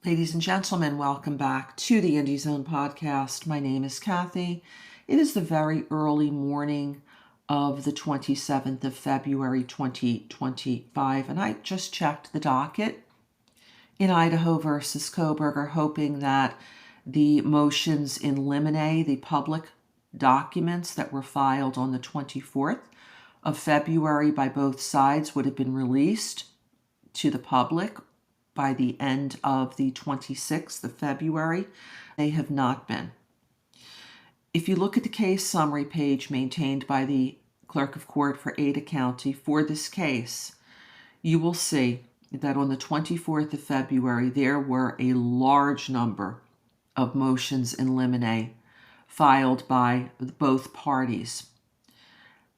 Ladies and gentlemen, welcome back to the Indie Zone podcast. My name is Kathy. It is the very early morning of the 27th of February, 2025, and I just checked the docket in Idaho versus Kohberger, hoping that the motions in limine, the public documents that were filed on the 24th of February by both sides, would have been released to the public by the end of the 26th of February. They have not been. If you look at the case summary page maintained by the clerk of court for Ada County for this case, you will see that on the 24th of February, there were a large number of motions in limine filed by both parties.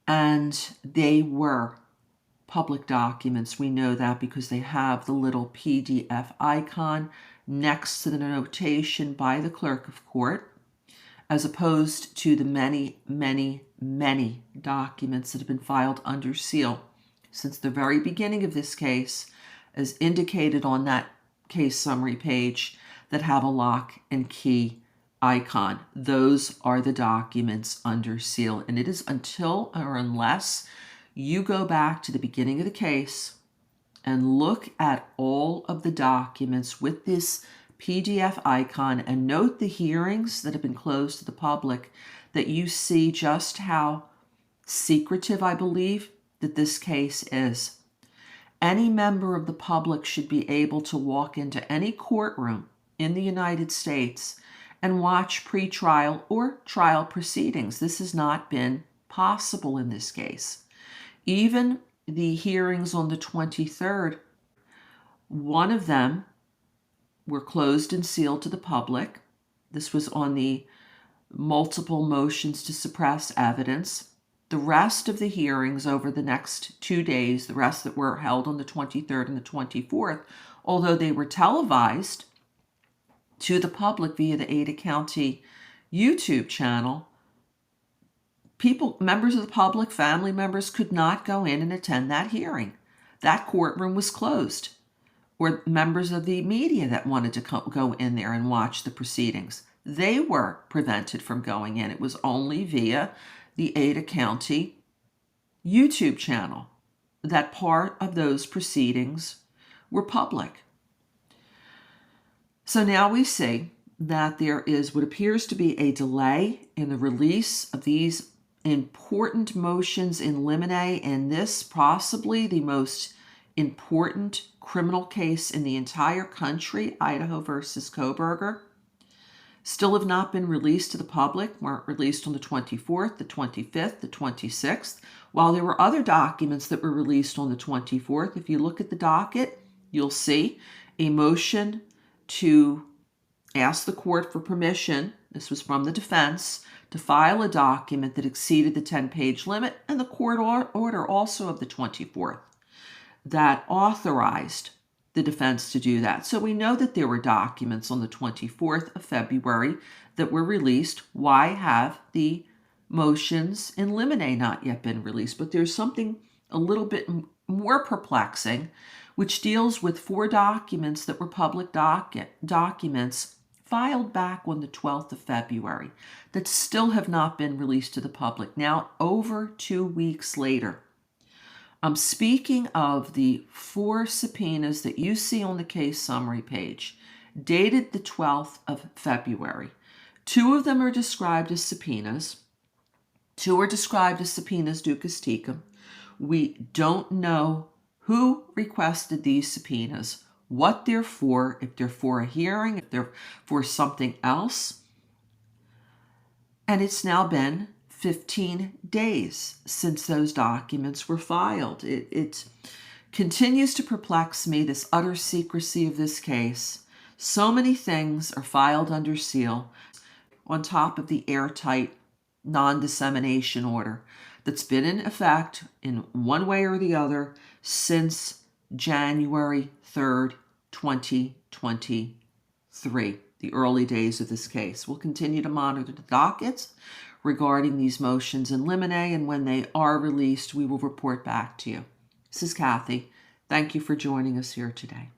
And they were public documents. We know that because they have the little PDF icon next to the notation by the clerk of court, as opposed to the many, many, many documents that have been filed under seal since the very beginning of this case, as indicated on that case summary page, that have a lock and key icon. Those are the documents under seal, and it is until or unless you go back to the beginning of the case and look at all of the documents with this PDF icon and note the hearings that have been closed to the public, that you see just how secretive, I believe, that this case is. Any member of the public should be able to walk into any courtroom in the United States and watch pretrial or trial proceedings. This has not been possible in this case. Even the hearings on the 23rd, one of them were closed and sealed to the public. This was on the multiple motions to suppress evidence. The rest of the hearings over the next 2 days, the rest that were held on the 23rd and the 24th, although they were televised to the public via the Ada County YouTube channel, members of the public, family members, could not go in and attend that hearing. That courtroom was closed. Or members of the media that wanted to go in there and watch the proceedings, they were prevented from going in. It was only via the Ada County YouTube channel that part of those proceedings were public. So now we see that there is what appears to be a delay in the release of these important motions in limine, and this possibly the most important criminal case in the entire country, Idaho versus Kohberger, still have not been released to the public, weren't released on the 24th, the 25th, the 26th, while there were other documents that were released on the 24th. If you look at the docket, you'll see a motion to ask the court for permission, this was from the defense, to file a document that exceeded the 10-page limit, and the court order also of the 24th that authorized the defense to do that. So we know that there were documents on the 24th of February that were released. Why have the motions in limine not yet been released? But there's something a little bit more perplexing, which deals with 4 documents that were public documents filed back on the 12th of February that still have not been released to the public. Now, over 2 weeks later, I'm speaking of the 4 subpoenas that you see on the case summary page, dated the 12th of February. 2 of them are described as subpoenas. 2 are described as subpoenas ducis tecum. We don't know who requested these subpoenas, what they're for, if they're for a hearing, if they're for something else. And it's now been 15 days since those documents were filed. It continues to perplex me, this utter secrecy of this case. So many things are filed under seal on top of the airtight non-dissemination order that's been in effect in one way or the other since January 3rd, 2023, the early days of this case. We'll continue to monitor the dockets regarding these motions in limine, and when they are released, we will report back to you. This is Kathy. Thank you for joining us here today.